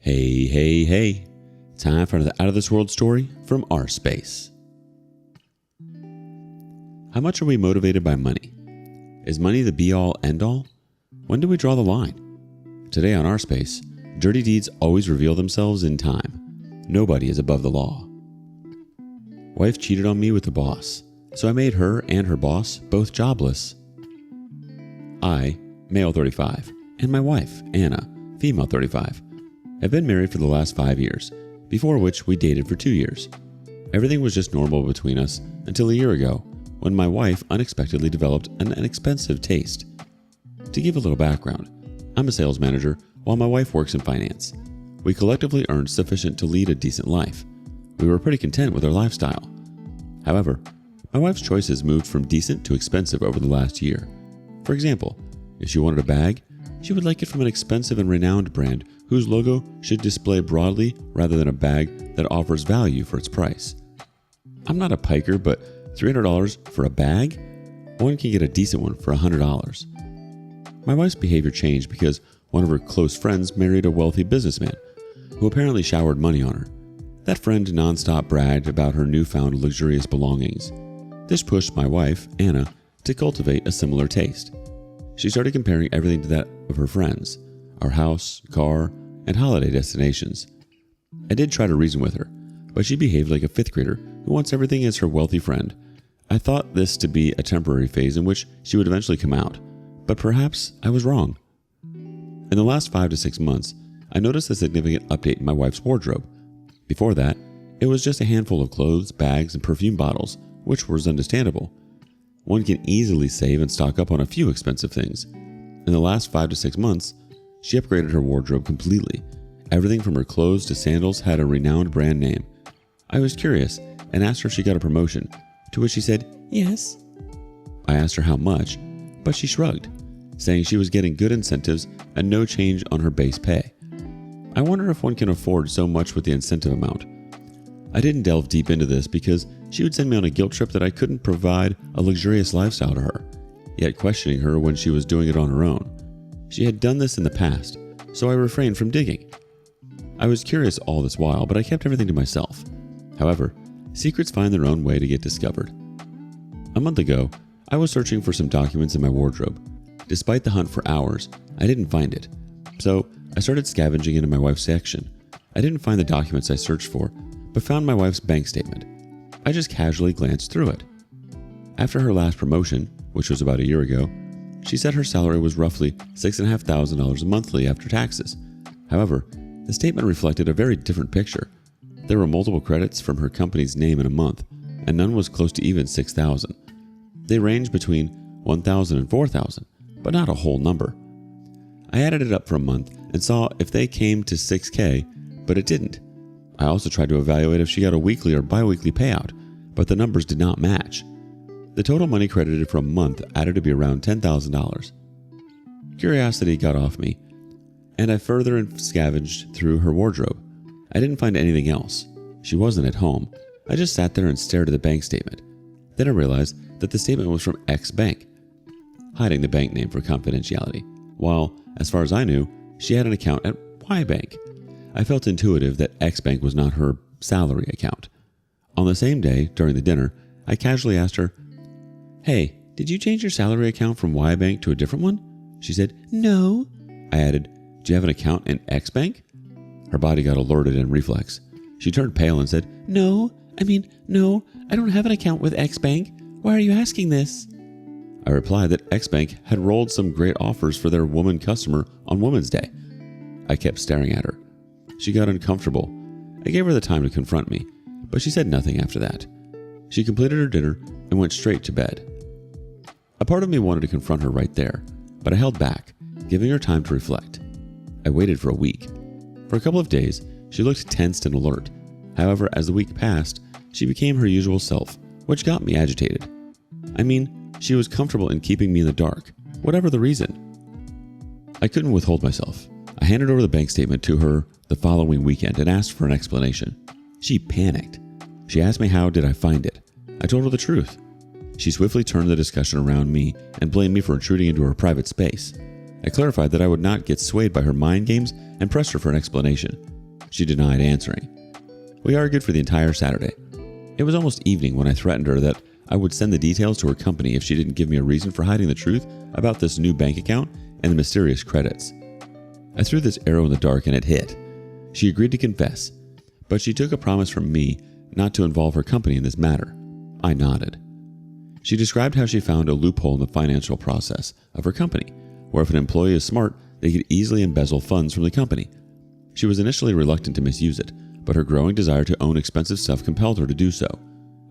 Hey, hey, hey. Time for another Out of This World story from rSpace. How much are we motivated by money? Is money the be-all, end-all? When do we draw the line? Today on rSpace, dirty deeds always reveal themselves in time. Nobody is above the law. Wife cheated on me with the boss, so I made her and her boss both jobless. I, male 35, and my wife, Anna, female 35, have been married for the last 5 years, before which we dated for 2 years. Everything was just normal between us until a year ago, when my wife unexpectedly developed an expensive taste. To give a little background, I'm a sales manager while my wife works in finance. We collectively earned sufficient to lead a decent life. We were pretty content with our lifestyle. However, my wife's choices moved from decent to expensive over the last year. For example, if she wanted a bag, she would like it from an expensive and renowned brand whose logo should display broadly rather than a bag that offers value for its price. I'm not a piker, but $300 for a bag? One can get a decent one for $100. My wife's behavior changed because one of her close friends married a wealthy businessman who apparently showered money on her. That friend nonstop bragged about her newfound luxurious belongings. This pushed my wife, Anna, to cultivate a similar taste. She started comparing everything to that of her friends, our house, car, and holiday destinations. I did try to reason with her, but she behaved like a fifth grader who wants everything as her wealthy friend. I thought this to be a temporary phase in which she would eventually come out, but perhaps I was wrong. In the last 5 to 6 months, I noticed a significant update in my wife's wardrobe. Before that, it was just a handful of clothes, bags, and perfume bottles, which was understandable. One can easily save and stock up on a few expensive things. In the last 5 to 6 months, she upgraded her wardrobe completely. Everything from her clothes to sandals had a renowned brand name. I was curious and asked her if she got a promotion, to which she said, yes. I asked her how much, but she shrugged, saying she was getting good incentives and no change on her base pay. I wonder if one can afford so much with the incentive amount. I didn't delve deep into this because she would send me on a guilt trip that I couldn't provide a luxurious lifestyle to her, yet questioning her when she was doing it on her own. She had done this in the past, so I refrained from digging. I was curious all this while, but I kept everything to myself. However, secrets find their own way to get discovered. A month ago, I was searching for some documents in my wardrobe. Despite the hunt for hours, I didn't find it. So I started scavenging into my wife's section. I didn't find the documents I searched for, but found my wife's bank statement. I just casually glanced through it. After her last promotion, which was about a year ago, she said her salary was roughly $6,500 monthly after taxes. However, the statement reflected a very different picture. There were multiple credits from her company's name in a month, and none was close to even $6,000. They ranged between $1,000 and $4,000, but not a whole number. I added it up for a month and saw if they came to $6,000, but it didn't. I also tried to evaluate if she got a weekly or bi-weekly payout, but the numbers did not match. The total money credited for a month added to be around $10,000. Curiosity got off me, and I further scavenged through her wardrobe. I didn't find anything else. She wasn't at home. I just sat there and stared at the bank statement. Then I realized that the statement was from X Bank, hiding the bank name for confidentiality, while, as far as I knew, she had an account at Y Bank. I felt intuitive that X Bank was not her salary account. On the same day, during the dinner, I casually asked her, "Hey, did you change your salary account from Y Bank to a different one?" She said, "No." I added, "Do you have an account in X Bank?" Her body got alerted in reflex. She turned pale and said, No, I don't have an account with X Bank. Why are you asking this?" I replied that X Bank had rolled some great offers for their woman customer on Women's Day. I kept staring at her. She got uncomfortable. I gave her the time to confront me, but she said nothing after that. She completed her dinner and went straight to bed. A part of me wanted to confront her right there, but I held back, giving her time to reflect. I waited for a week. For a couple of days, she looked tensed and alert. However, as the week passed, she became her usual self, which got me agitated. She was comfortable in keeping me in the dark, whatever the reason. I couldn't withhold myself. I handed over the bank statement to her the following weekend and asked for an explanation. She panicked. She asked me how did I find it. I told her the truth. She swiftly turned the discussion around me and blamed me for intruding into her private space. I clarified that I would not get swayed by her mind games and pressed her for an explanation. She denied answering. We argued for the entire Saturday. It was almost evening when I threatened her that I would send the details to her company if she didn't give me a reason for hiding the truth about this new bank account and the mysterious credits. I threw this arrow in the dark and it hit. She agreed to confess, but she took a promise from me not to involve her company in this matter. I nodded. She described how she found a loophole in the financial process of her company, where if an employee is smart, they could easily embezzle funds from the company. She was initially reluctant to misuse it, but her growing desire to own expensive stuff compelled her to do so.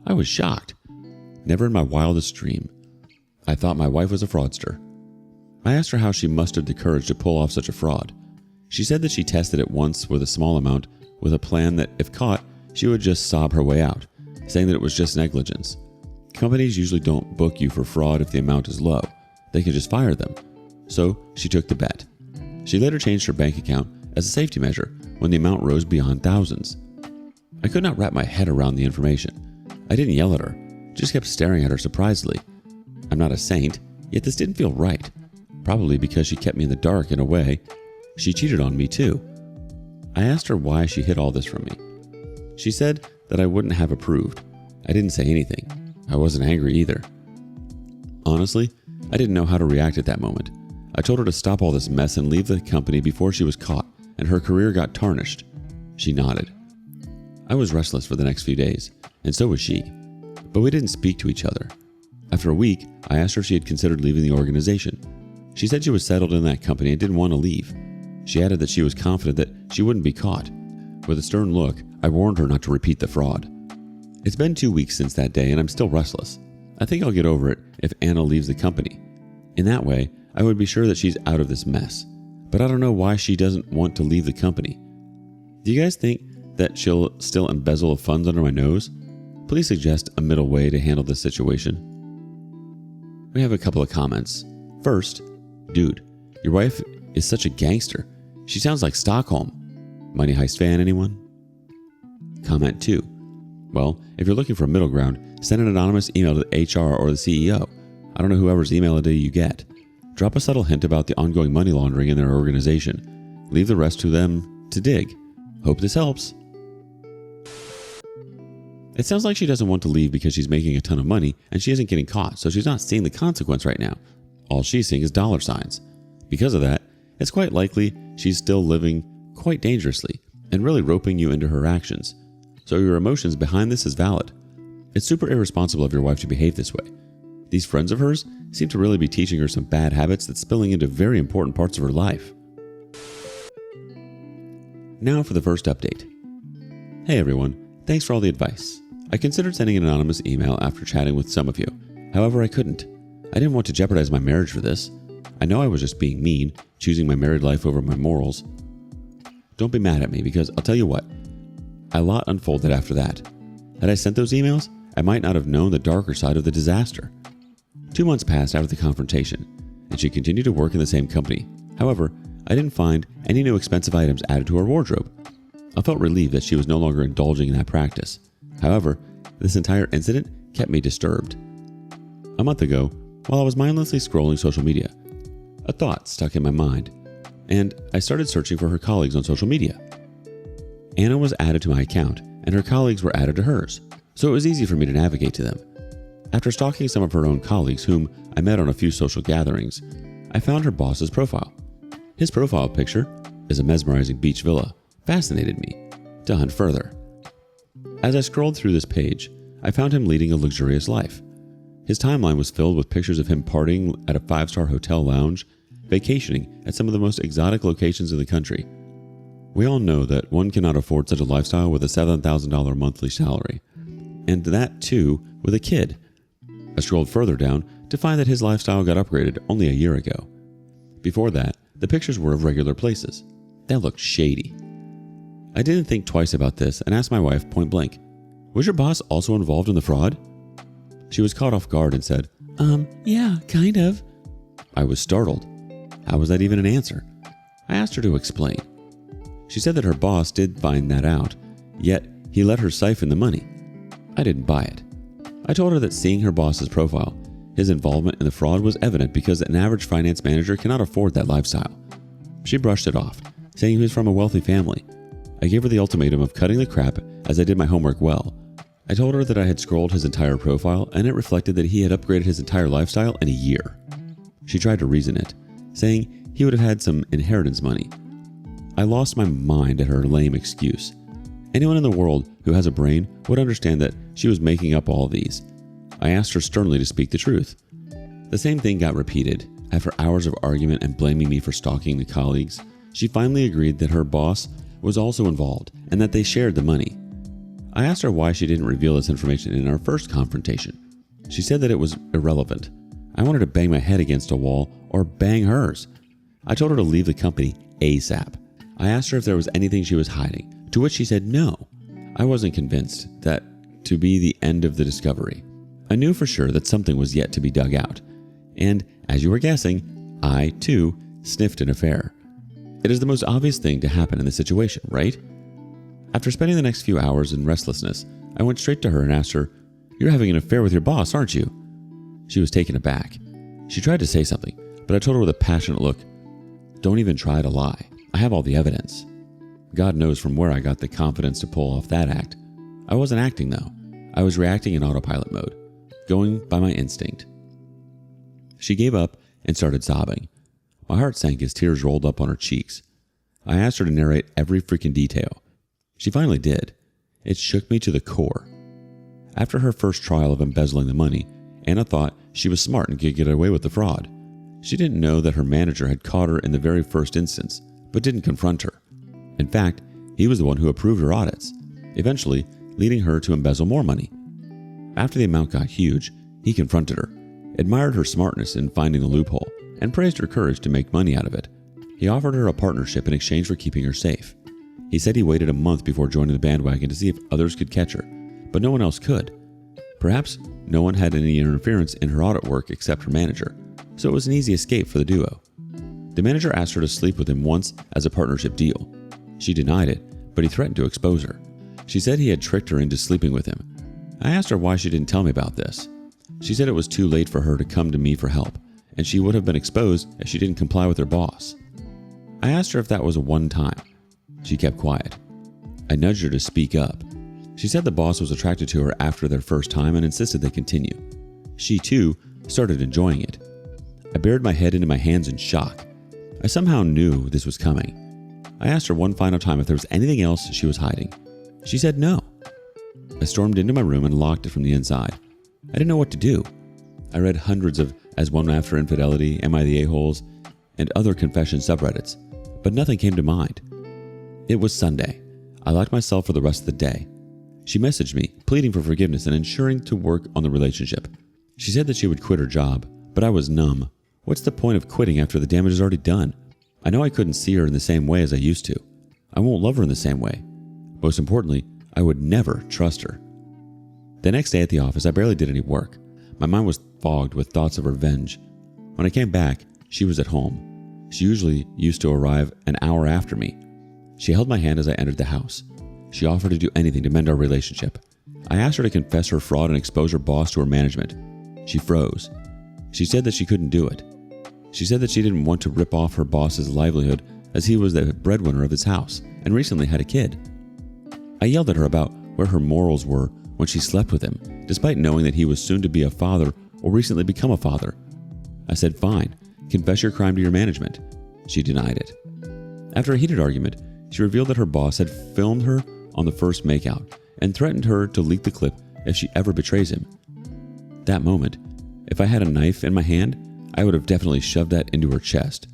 I was shocked. Never in my wildest dream. I thought my wife was a fraudster. I asked her how she mustered the courage to pull off such a fraud. She said that she tested it once with a small amount, with a plan that, if caught, she would just sob her way out, saying that it was just negligence. Companies usually don't book you for fraud if the amount is low. They can just fire them. So she took the bet. She later changed her bank account as a safety measure when the amount rose beyond thousands. I could not wrap my head around the information. I didn't yell at her, just kept staring at her surprisedly. I'm not a saint, yet this didn't feel right. Probably because she kept me in the dark in a way. She cheated on me too. I asked her why she hid all this from me. She said that I wouldn't have approved. I didn't say anything. I wasn't angry either. Honestly, I didn't know how to react at that moment. I told her to stop all this mess and leave the company before she was caught and her career got tarnished. She nodded. I was restless for the next few days, and so was she. But we didn't speak to each other. After a week, I asked her if she had considered leaving the organization. She said she was settled in that company and didn't want to leave. She added that she was confident that she wouldn't be caught. With a stern look, I warned her not to repeat the fraud. It's been 2 weeks since that day and I'm still restless. I think I'll get over it if Anna leaves the company. In that way, I would be sure that she's out of this mess. But I don't know why she doesn't want to leave the company. Do you guys think that she'll still embezzle funds under my nose? Please suggest a middle way to handle this situation. We have a couple of comments. First, dude, your wife is such a gangster. She sounds like Stockholm. Money Heist fan, anyone? Comment 2. Well, if you're looking for a middle ground, send an anonymous email to the HR or the CEO. I don't know whoever's email ID you get. Drop a subtle hint about the ongoing money laundering in their organization. Leave the rest to them to dig. Hope this helps. It sounds like she doesn't want to leave because she's making a ton of money and she isn't getting caught, so she's not seeing the consequence right now. All she's seeing is dollar signs. Because of that, it's quite likely she's still living quite dangerously and really roping you into her actions. So your emotions behind this is valid. It's super irresponsible of your wife to behave this way. These friends of hers seem to really be teaching her some bad habits that's spilling into very important parts of her life. Now for the first update. Hey everyone, thanks for all the advice. I considered sending an anonymous email after chatting with some of you. However, I couldn't. I didn't want to jeopardize my marriage for this. I know I was just being mean, choosing my married life over my morals. Don't be mad at me because I'll tell you what, a lot unfolded after that. Had I sent those emails, I might not have known the darker side of the disaster. 2 months passed after the confrontation, and she continued to work in the same company. However, I didn't find any new expensive items added to her wardrobe. I felt relieved that she was no longer indulging in that practice. However, this entire incident kept me disturbed. A month ago, while I was mindlessly scrolling social media, a thought stuck in my mind, and I started searching for her colleagues on social media. Anna was added to my account, and her colleagues were added to hers, so it was easy for me to navigate to them. After stalking some of her own colleagues whom I met on a few social gatherings, I found her boss's profile. His profile picture is a mesmerizing beach villa, fascinated me to hunt further. As I scrolled through this page, I found him leading a luxurious life. His timeline was filled with pictures of him partying at a 5-star hotel lounge, vacationing at some of the most exotic locations in the country. We all know that one cannot afford such a lifestyle with a $7,000 monthly salary, and that too with a kid. I scrolled further down to find that his lifestyle got upgraded only a year ago. Before that, the pictures were of regular places. That looked shady. I didn't think twice about this and asked my wife point blank, "Was your boss also involved in the fraud?" She was caught off guard and said, yeah, kind of." I was startled. How was that even an answer? I asked her to explain. She said that her boss did find that out, yet he let her siphon the money. I didn't buy it. I told her that seeing her boss's profile, His involvement in the fraud was evident because an average finance manager cannot afford that lifestyle. She brushed it off, saying he was from a wealthy family. I gave her the ultimatum of cutting the crap as I did my homework well. I told her that I had scrolled his entire profile and it reflected that he had upgraded his entire lifestyle in a year. She tried to reason it, saying he would have had some inheritance money. I lost my mind at her lame excuse. Anyone in the world who has a brain would understand that she was making up all these. I asked her sternly to speak the truth. The same thing got repeated. After hours of argument and blaming me for stalking the colleagues, she finally agreed that her boss was also involved and that they shared the money. I asked her why she didn't reveal this information in our first confrontation. She said that it was irrelevant. I wanted to bang my head against a wall or bang hers. I told her to leave the company ASAP. I asked her if there was anything she was hiding, to which she said no. I wasn't convinced that to be the end of the discovery. I knew for sure that something was yet to be dug out. And, as you were guessing, I, too, sniffed an affair. It is the most obvious thing to happen in this situation, right? After spending the next few hours in restlessness, I went straight to her and asked her, "You're having an affair with your boss, aren't you?" She was taken aback. She tried to say something, but I told her with a passionate look, "Don't even try to lie. I have all the evidence." God knows from where I got the confidence to pull off that act. I wasn't acting, though. I was reacting in autopilot mode, going by my instinct. She gave up and started sobbing. My heart sank as tears rolled up on her cheeks. I asked her to narrate every freaking detail. She finally did. It shook me to the core. After her first trial of embezzling the money, Anna thought she was smart and could get away with the fraud. She didn't know that her manager had caught her in the very first instance, but didn't confront her. In fact, he was the one who approved her audits, eventually leading her to embezzle more money. After the amount got huge, he confronted her, admired her smartness in finding the loophole, and praised her courage to make money out of it. He offered her a partnership in exchange for keeping her safe. He said he waited a month before joining the bandwagon to see if others could catch her, but no one else could. Perhaps no one had any interference in her audit work except her manager, so it was an easy escape for the duo. The manager asked her to sleep with him once as a partnership deal. She denied it, but he threatened to expose her. She said he had tricked her into sleeping with him. I asked her why she didn't tell me about this. She said it was too late for her to come to me for help, and she would have been exposed if she didn't comply with her boss. I asked her if that was a one-time. She kept quiet. I nudged her to speak up. She said the boss was attracted to her after their first time and insisted they continue. She, too, started enjoying it. I buried my head into my hands in shock. I somehow knew this was coming. I asked her one final time if there was anything else she was hiding. She said no. I stormed into my room and locked it from the inside. I didn't know what to do. I read hundreds of As One After Infidelity, Am I the A-Holes, and other confession subreddits, but nothing came to mind. It was Sunday. I locked myself for the rest of the day. She messaged me, pleading for forgiveness and ensuring to work on the relationship. She said that she would quit her job, but I was numb. What's the point of quitting after the damage is already done? I know I couldn't see her in the same way as I used to. I won't love her in the same way. Most importantly, I would never trust her. The next day at the office, I barely did any work. My mind was fogged with thoughts of revenge. When I came back, she was at home. She usually used to arrive an hour after me. She held my hand as I entered the house. She offered to do anything to mend our relationship. I asked her to confess her fraud and expose her boss to her management. She froze. She said that she couldn't do it. She said that she didn't want to rip off her boss's livelihood as he was the breadwinner of his house and recently had a kid. I yelled at her about where her morals were when she slept with him, despite knowing that he was soon to be a father or recently become a father. I said, "Fine, confess your crime to your management." She denied it. After a heated argument, she revealed that her boss had filmed her on the first makeout and threatened her to leak the clip if she ever betrays him. That moment, if I had a knife in my hand, I would have definitely shoved that into her chest.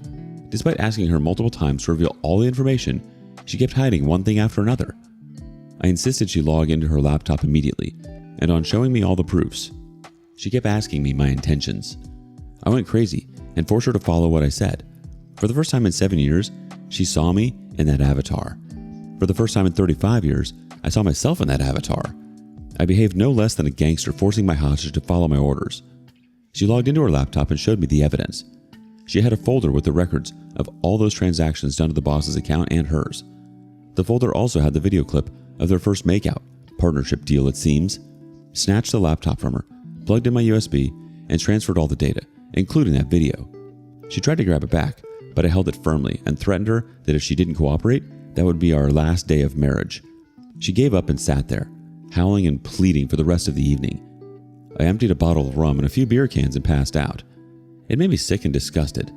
Despite asking her multiple times to reveal all the information, she kept hiding one thing after another. I insisted she log into her laptop immediately, and on showing me all the proofs. She kept asking me my intentions. I went crazy and forced her to follow what I said. For the first time in 7 years, she saw me in that avatar. For the first time in 35 years, I saw myself in that avatar. I behaved no less than a gangster, forcing my hostage to follow my orders. She logged into her laptop and showed me the evidence. She had a folder with the records of all those transactions done to the boss's account and hers. The folder also had the video clip of their first makeout, partnership deal it seems. Snatched the laptop from her, plugged in my USB, and transferred all the data, including that video. She tried to grab it back, but I held it firmly and threatened her that if she didn't cooperate, that would be our last day of marriage. She gave up and sat there, howling and pleading for the rest of the evening. I emptied a bottle of rum and a few beer cans and passed out. It made me sick and disgusted.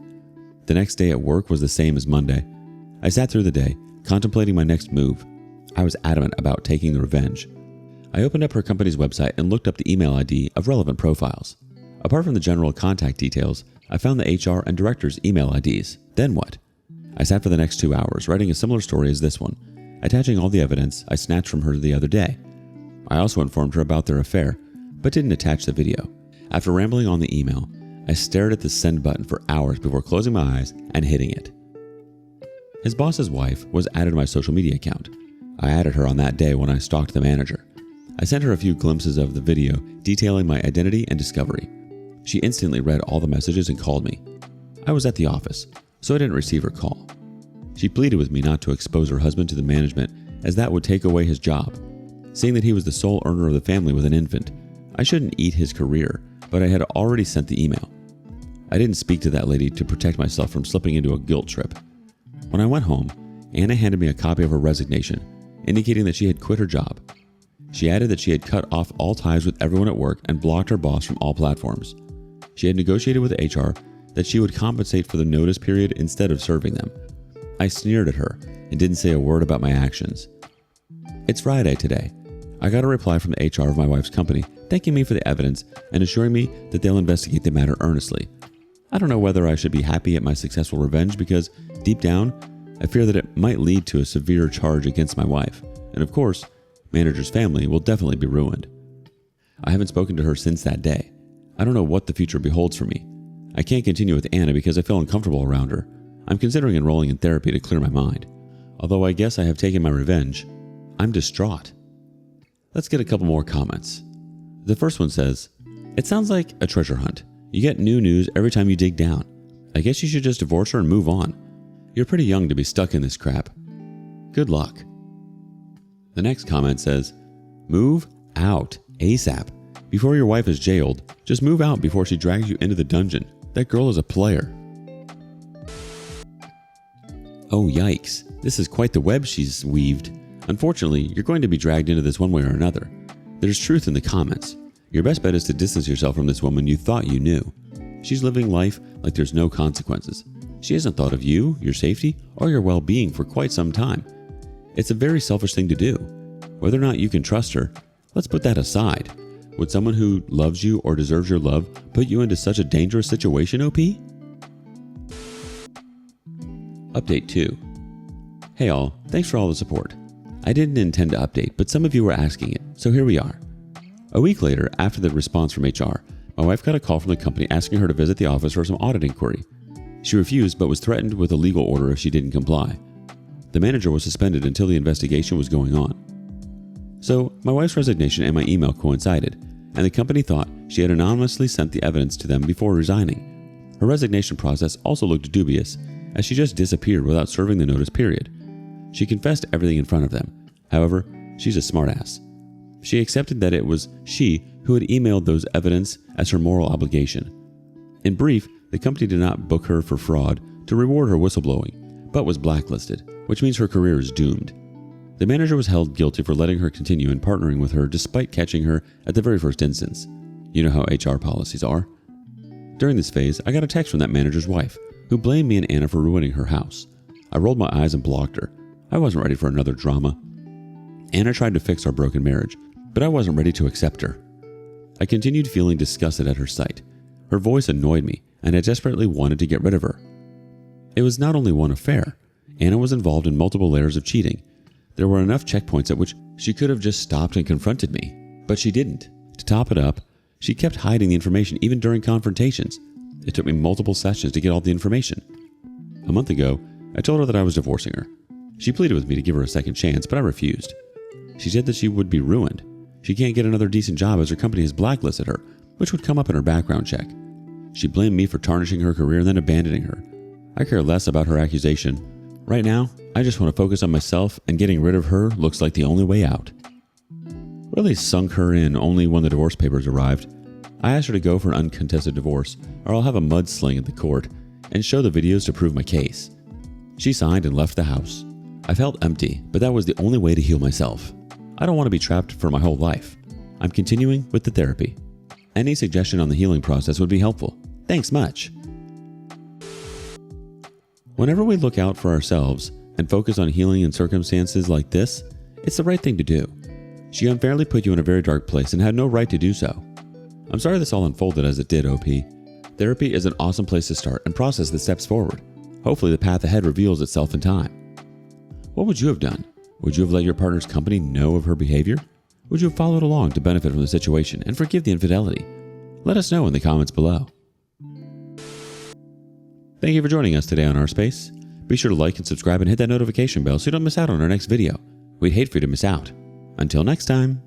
The next day at work was the same as Monday. I sat through the day, contemplating my next move. I was adamant about taking the revenge. I opened up her company's website and looked up the email ID of relevant profiles. Apart from the general contact details, I found the HR and director's email IDs. Then what? I sat for the next 2 hours writing a similar story as this one, attaching all the evidence I snatched from her the other day. I also informed her about their affair, but didn't attach the video. After rambling on the email, I stared at the send button for hours before closing my eyes and hitting it. His boss's wife was added to my social media account. I added her on that day when I stalked the manager. I sent her a few glimpses of the video detailing my identity and discovery. She instantly read all the messages and called me. I was at the office, so I didn't receive her call. She pleaded with me not to expose her husband to the management, as that would take away his job. Seeing that he was the sole earner of the family with an infant, I shouldn't eat his career, but I had already sent the email. I didn't speak to that lady to protect myself from slipping into a guilt trip. When I went home, Anna handed me a copy of her resignation, indicating that she had quit her job. She added that she had cut off all ties with everyone at work and blocked her boss from all platforms. She had negotiated with HR that she would compensate for the notice period instead of serving them. I sneered at her and didn't say a word about my actions. It's Friday today. I got a reply from the HR of my wife's company thanking me for the evidence and assuring me that they'll investigate the matter earnestly. I don't know whether I should be happy at my successful revenge because, deep down, I fear that it might lead to a severe charge against my wife. And of course, manager's family will definitely be ruined. I haven't spoken to her since that day. I don't know what the future beholds for me. I can't continue with Anna because I feel uncomfortable around her. I'm considering enrolling in therapy to clear my mind. Although I guess I have taken my revenge, I'm distraught. Let's get a couple more comments. The first one says, "It sounds like a treasure hunt. You get new news every time you dig down. I guess you should just divorce her and move on. You're pretty young to be stuck in this crap. Good luck." The next comment says, "Move out ASAP. Before your wife is jailed, just move out before she drags you into the dungeon. That girl is a player." Oh yikes, this is quite the web she's weaved. Unfortunately, you're going to be dragged into this one way or another. There's truth in the comments. Your best bet is to distance yourself from this woman you thought you knew. She's living life like there's no consequences. She hasn't thought of you, your safety, or your well-being for quite some time. It's a very selfish thing to do. Whether or not you can trust her, let's put that aside. Would someone who loves you or deserves your love put you into such a dangerous situation, OP? Update 2. Hey all, thanks for all the support. I didn't intend to update, but some of you were asking it, so here we are. A week later, after the response from HR, my wife got a call from the company asking her to visit the office for some audit inquiry. She refused but was threatened with a legal order if she didn't comply. The manager was suspended until the investigation was going on. So, my wife's resignation and my email coincided, and the company thought she had anonymously sent the evidence to them before resigning. Her resignation process also looked dubious, as she just disappeared without serving the notice period. She confessed everything in front of them. However, she's a smartass. She accepted that it was she who had emailed those evidence as her moral obligation. In brief, the company did not book her for fraud to reward her whistleblowing, but was blacklisted, which means her career is doomed. The manager was held guilty for letting her continue and partnering with her despite catching her at the very first instance. You know how HR policies are. During this phase, I got a text from that manager's wife, who blamed me and Anna for ruining her house. I rolled my eyes and blocked her. I wasn't ready for another drama. Anna tried to fix our broken marriage, but I wasn't ready to accept her. I continued feeling disgusted at her sight. Her voice annoyed me, and I desperately wanted to get rid of her. It was not only one affair. Anna was involved in multiple layers of cheating. There were enough checkpoints at which she could have just stopped and confronted me, but she didn't. To top it up, she kept hiding the information even during confrontations. It took me multiple sessions to get all the information. A month ago, I told her that I was divorcing her. She pleaded with me to give her a second chance, but I refused. She said that she would be ruined. She can't get another decent job as her company has blacklisted her, which would come up in her background check. She blamed me for tarnishing her career and then abandoning her. I care less about her accusation. Right now, I just want to focus on myself, and getting rid of her looks like the only way out. Really sunk her in only when the divorce papers arrived. I asked her to go for an uncontested divorce, or I'll have a mudsling at the court and show the videos to prove my case. She signed and left the house. I felt empty, but that was the only way to heal myself. I don't want to be trapped for my whole life. I'm continuing with the therapy. Any suggestion on the healing process would be helpful. Thanks much. Whenever we look out for ourselves and focus on healing in circumstances like this, it's the right thing to do. She unfairly put you in a very dark place and had no right to do so. I'm sorry this all unfolded as it did, OP. Therapy is an awesome place to start and process the steps forward. Hopefully the path ahead reveals itself in time. What would you have done? Would you have let your partner's company know of her behavior? Would you have followed along to benefit from the situation and forgive the infidelity? Let us know in the comments below. Thank you for joining us today on rSpace. Be sure to like and subscribe and hit that notification bell so you don't miss out on our next video. We'd hate for you to miss out. Until next time.